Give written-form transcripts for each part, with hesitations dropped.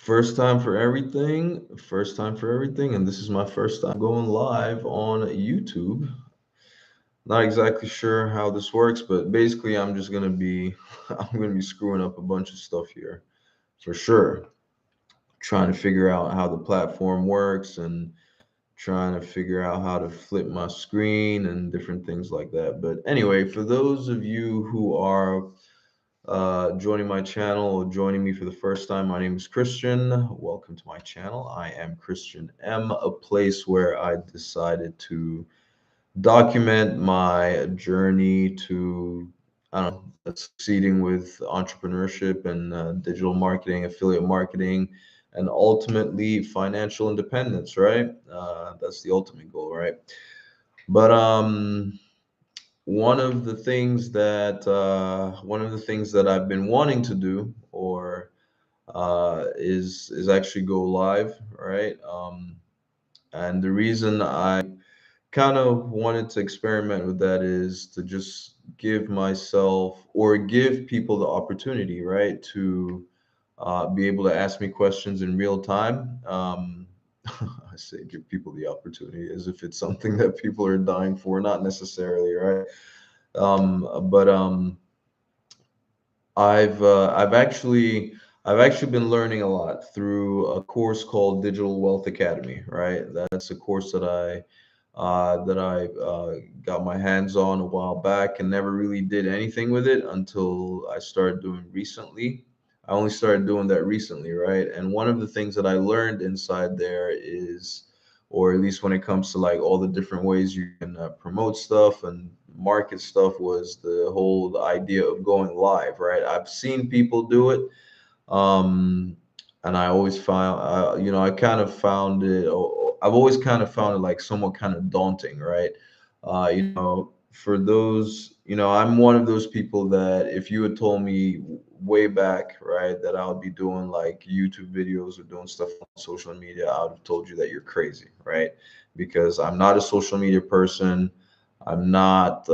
First time for everything, and this is my first time going live on YouTube. Not exactly sure how this works, but basically I'm just gonna be I'm gonna be screwing up a bunch of stuff here for sure. Trying to figure out how the platform works and trying to figure out how to flip my screen and different things like that. But anyway, for those of you who are joining my channel or joining me for the first time, my name is Christian. Welcome to my channel. I am Christian M, a place where I decided to document my journey to, I don't know, succeeding with entrepreneurship and digital marketing, affiliate marketing, and ultimately financial independence, right? That's the ultimate goal, right? But one of the things that I've been wanting to do or is actually go live, right? And the reason I kind of wanted to experiment with that is to just give myself or give people the opportunity, right, to be able to ask me questions in real time. I say give people the opportunity as if it's something that people are dying for, not necessarily, right? But I've actually been learning a lot through a course called Digital Wealth Academy, right? That's a course that I got my hands on a while back and never really did anything with it until I started doing recently. I only started doing that recently, right? And one of the things that I learned inside there is, or at least when it comes to like all the different ways you can promote stuff and market stuff, was the whole idea of going live, right? I've seen people do it, um, and I always found, I kind of found it. I've always kind of found it like somewhat kind of daunting, right? For those, I'm one of those people that if you had told me way back, right, that I would be doing like YouTube videos or doing stuff on social media, I would have told you that you're crazy, right? Because I'm not a social media person. I'm not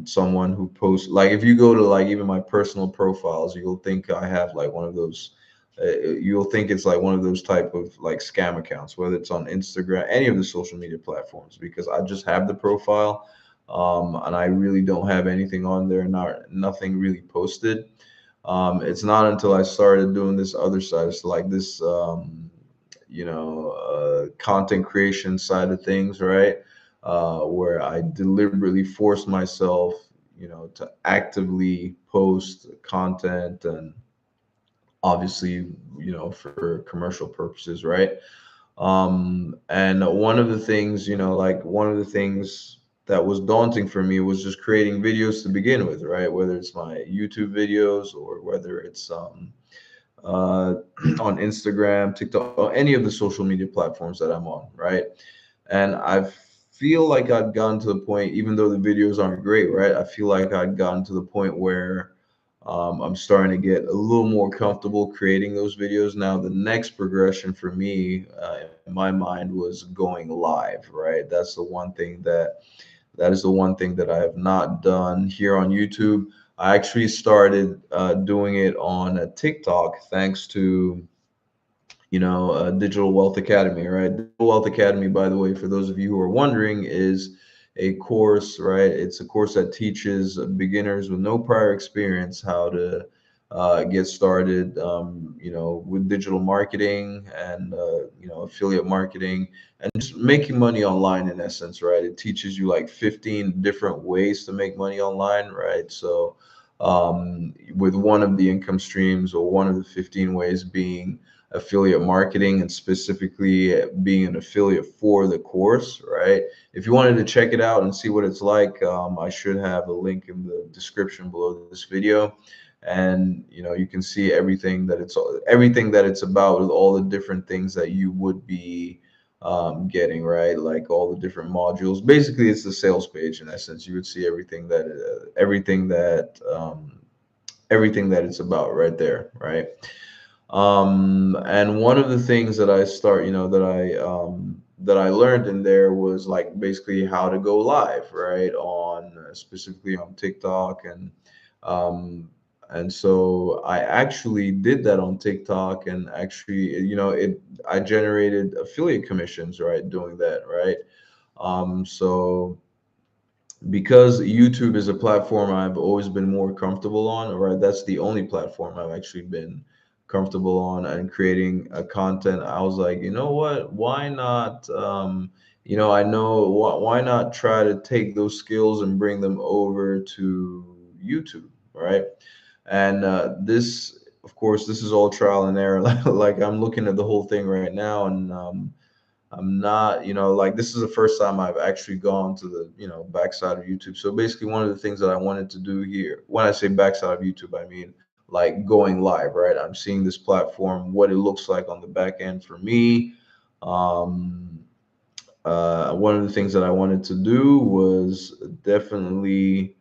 someone who posts, like, if you go to like even my personal profiles, you'll think I have like one of those. You'll think it's like one of those type of like scam accounts, whether it's on Instagram, any of the social media platforms, because I just have the profile, and I really don't have anything on there, nothing really posted. It's not until I started doing this other side, so like this, content creation side of things, right? Where I deliberately forced myself, to actively post content and obviously, for commercial purposes, right? And one of the things that was daunting for me was just creating videos to begin with, right? Whether it's my YouTube videos or whether it's uh, on Instagram, TikTok, or any of the social media platforms that I'm on, right? And I feel like I've gotten to the point, even though the videos aren't great, right? I feel like I've gotten to the point where I'm starting to get a little more comfortable creating those videos. Now, the next progression for me, in my mind, was going live, right? That is the one thing that I have not done here on YouTube. I actually started doing it on TikTok thanks to Digital Wealth Academy, right? Digital Wealth Academy, by the way, for those of you who are wondering, is a course, right? It's a course that teaches beginners with no prior experience how to get started, with digital marketing and, affiliate marketing and just making money online in essence, right? It teaches you like 15 different ways to make money online, right? So, with one of the income streams or one of the 15 ways being affiliate marketing and specifically being an affiliate for the course, right? If you wanted to check it out and see what it's like, I should have a link in the description below this video. And you can see everything that it's about with all the different things that you would be getting, right? Like all the different modules. Basically, it's the sales page in essence. You would see everything that it's about right there, right? And one of the things that I start, that I learned in there was like basically how to go live, right? On specifically on TikTok, and um, And so I actually did that on TikTok, and actually, I generated affiliate commissions, right, doing that, right? So because YouTube is a platform I've always been more comfortable on, right? That's the only platform I've actually been comfortable on and creating a content. I was like, you know what? Why not? I know why not try to take those skills and bring them over to YouTube, right? And this, of course, this is all trial and error. Like I'm looking at the whole thing right now, and I'm not, like this is the first time I've actually gone to the, backside of YouTube. So basically, one of the things that I wanted to do here, when I say backside of YouTube, I mean like going live, right? I'm seeing this platform, what it looks like on the back end for me. Um, One of the things that I wanted to do was definitely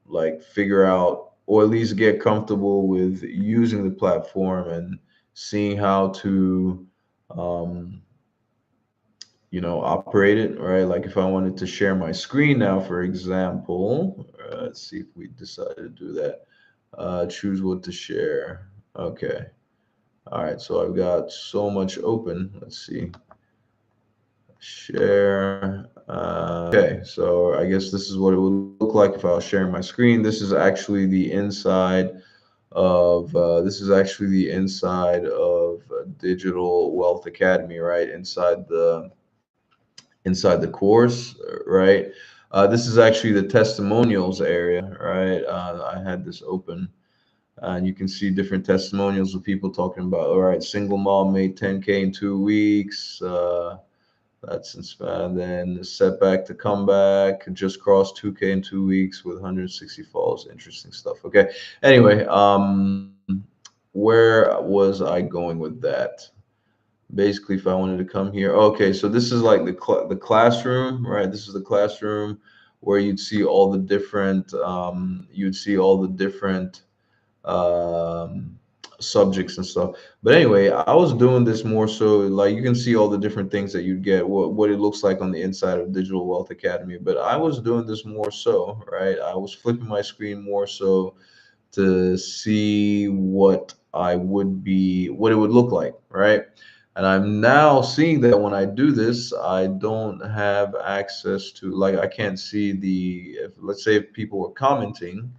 like figure out or at least get comfortable with using the platform and seeing how to um, operate it, right? Like if I wanted to share my screen now, for example, let's see if we decide to do that. Choose what to share. Okay. All right. So I've got so much open. Let's see. Share. Okay. So I guess this is what it would look like if I was sharing my screen. This is actually the inside of Digital Wealth Academy, right? Inside the course, right? This is actually the testimonials area, right? I had this open, and you can see different testimonials of people talking about, all right, single mom made 10K in 2 weeks. That's inspired. Then the setback to comeback, just crossed 2K in 2 weeks with 160 follows. Interesting stuff. Okay. Anyway, where was I going with that? Basically, if I wanted to come here, okay, so this is like the classroom, right? This is the classroom where you'd see all the different um subjects and stuff. But anyway, I was doing this more so like you can see all the different things that you'd get, what it looks like on the inside of Digital Wealth Academy. But I was doing this more so, right? I was flipping my screen more so to see what it would look like, right? And I'm now seeing that when I do this, I don't have access to, like, I can't see if, let's say, if people were commenting,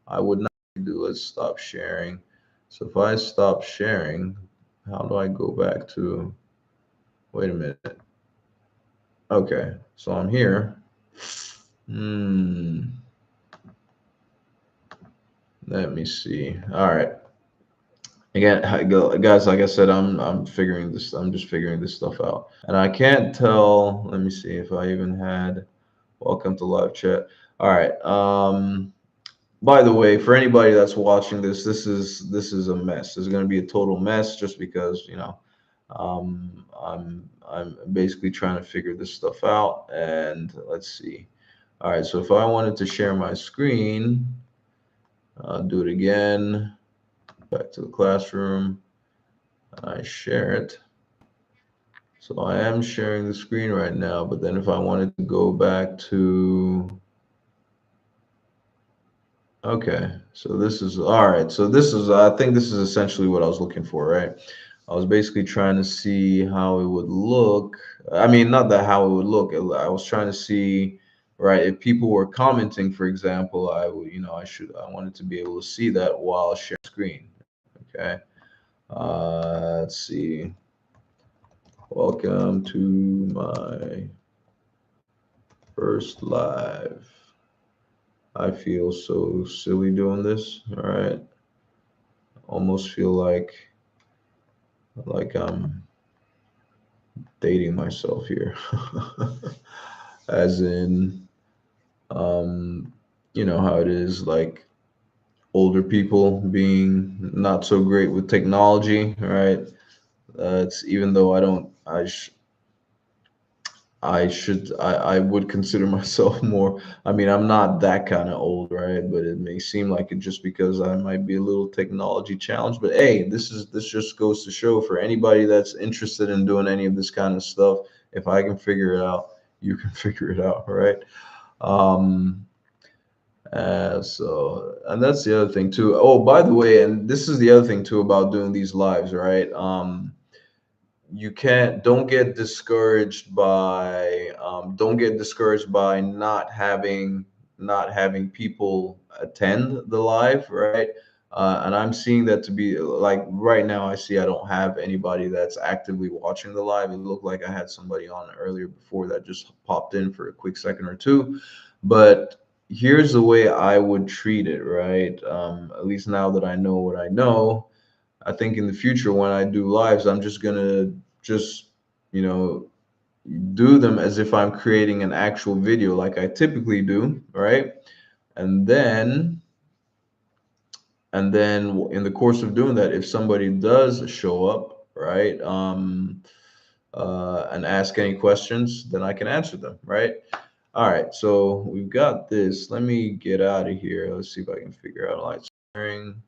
I would not do, let's stop sharing. So if I stop sharing, how do I go back to, wait a minute. Okay, so I'm here. Hmm, let me see. All right. Again, guys, like I said, I'm just figuring this stuff out, and I can't tell. Let me see if I even had welcome to live chat. All right. By the way, for anybody that's watching this, this is a mess. This is going to be a total mess, just because I'm basically trying to figure this stuff out. And let's see. All right. So if I wanted to share my screen, I'll do it again. Back to the classroom. I share it. So I am sharing the screen right now, but then if I wanted to go back to, okay, so this is, all right. So I think this is essentially what I was looking for, right? I was basically trying to see how it would look. I mean, not that how it would look. I was trying to see, right, if people were commenting, for example, I would, I wanted to be able to see that while sharing screen. Okay. Let's see. Welcome to my first live. I feel so silly doing this. All right. Almost feel like I'm dating myself here. As in, um, you know how it is, like older people being not so great with technology, right? It's even though I would consider myself more. I mean, I'm not that kind of old, right? But it may seem like it just because I might be a little technology challenged. But hey, this just goes to show for anybody that's interested in doing any of this kind of stuff, if I can figure it out, you can figure it out, right? Um, And that's the other thing too. Oh, by the way, and this is the other thing too about doing these lives, right? You can't don't get discouraged by not having people attend the live, right? And I'm seeing that to be like right now. I see I don't have anybody that's actively watching the live. It looked like I had somebody on earlier before that just popped in for a quick second or two, but here's the way I would treat it, right? At least now that I know what I know, I think in the future when I do lives, I'm just gonna just, you know, do them as if I'm creating an actual video like I typically do, right? And then in the course of doing that, if somebody does show up, right, and ask any questions, then I can answer them, right? All right, so we've got this. Let me get out of here. Let's see if I can figure out light sharing.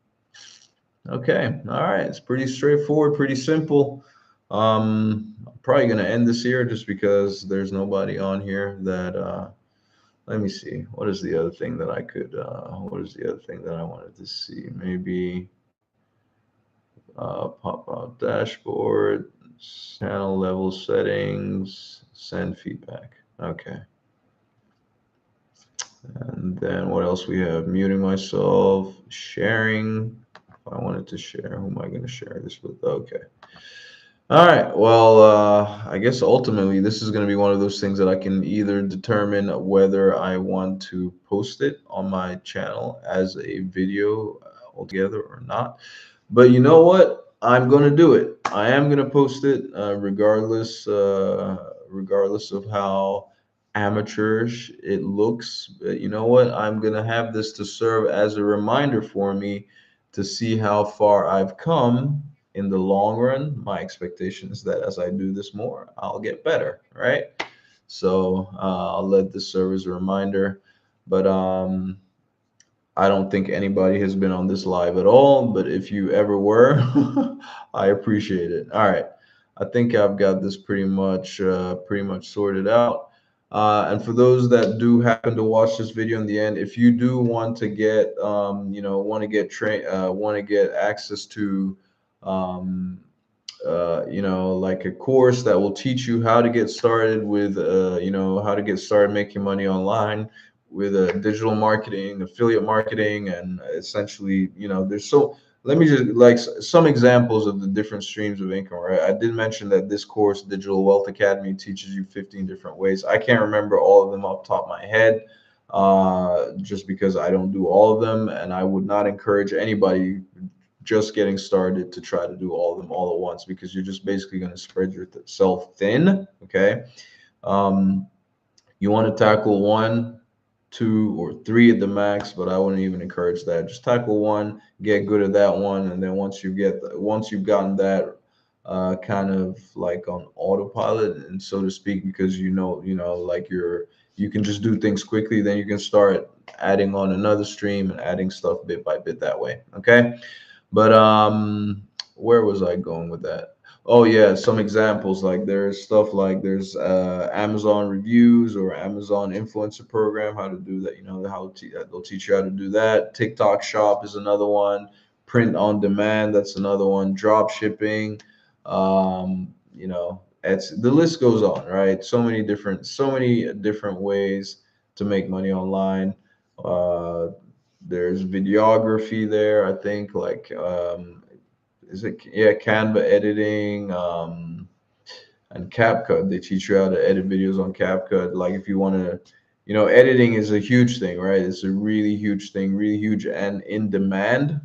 Okay, all right. It's pretty straightforward, pretty simple. I'm probably gonna end this here just because there's nobody on here that let me see. What is the other thing that I could what is the other thing that I wanted to see? Maybe pop out dashboard, channel level settings, send feedback. Okay. And then what else we have? Muting myself, sharing. If I wanted to share, who am I gonna share this with? Okay. All right. Well, I guess ultimately this is going to be one of those things that I can either determine whether I want to post it on my channel as a video altogether or not. But you know what? I'm going to do it. I am going to post it regardless of how amateurish it looks. But you know what? I'm going to have this to serve as a reminder for me to see how far I've come in the long run. My expectation is that as I do this more, I'll get better, right? So I'll let this serve as a reminder. But I don't think anybody has been on this live at all. But if you ever were, I appreciate it. All right, I think I've got this pretty much sorted out. And for those that do happen to watch this video in the end, if you do want to get, want to get access to, um, like a course that will teach you how to get started with, how to get started making money online with digital marketing, affiliate marketing, and essentially, let me just some examples of the different streams of income, right? I did mention that this course, Digital Wealth Academy, teaches you 15 different ways. I can't remember all of them off the top of my head, just because I don't do all of them, and I would not encourage anybody just getting started to try to do all of them all at once because you're just basically going to spread yourself thin. Okay. Um, you want to tackle one, two, or three at the max, but I wouldn't even encourage that. Just tackle one, get good at that one, and then once you've gotten that kind of like on autopilot, and so to speak, because like you can just do things quickly, then you can start adding on another stream and adding stuff bit by bit that way. Okay. But where was I going with that? Oh yeah, some examples like there's stuff like there's Amazon reviews or Amazon influencer program, how to do that. They'll teach you how to do that. TikTok Shop is another one. Print on demand, that's another one. Drop shipping, it's the list goes on, right? So many different ways to make money online. Uh, there's videography there, I think, like is it yeah, Canva editing, and CapCut. They teach you how to edit videos on CapCut. Like if you want to, editing is a huge thing, right? It's a really huge thing, really huge and in demand.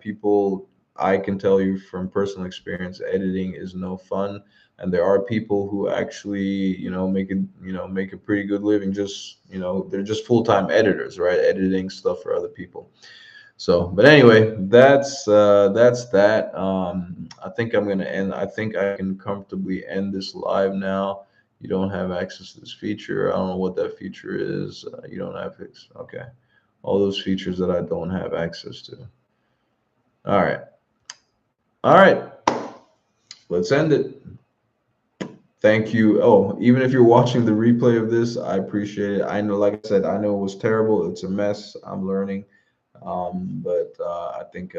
People, I can tell you from personal experience, editing is no fun. And there are people who actually, make a pretty good living. Just, they're just full-time editors, right? Editing stuff for other people. So, but anyway, that's that. I think I'm gonna end. I think I can comfortably end this live now. You don't have access to this feature. I don't know what that feature is. You don't have it. Okay, all those features that I don't have access to. All right, all right. Let's end it. Thank you. Oh, even if you're watching the replay of this, I appreciate it. I know, like I said, I know it was terrible. It's a mess. I'm learning. But I think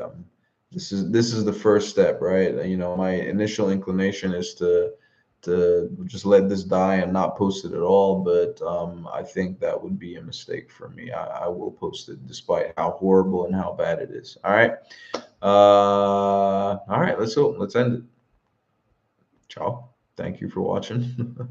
this is the first step, right? You know, my initial inclination is to just let this die and not post it at all. But I think that would be a mistake for me. I will post it despite how horrible and how bad it is. All right. All right. Let's end it. Ciao. Thank you for watching.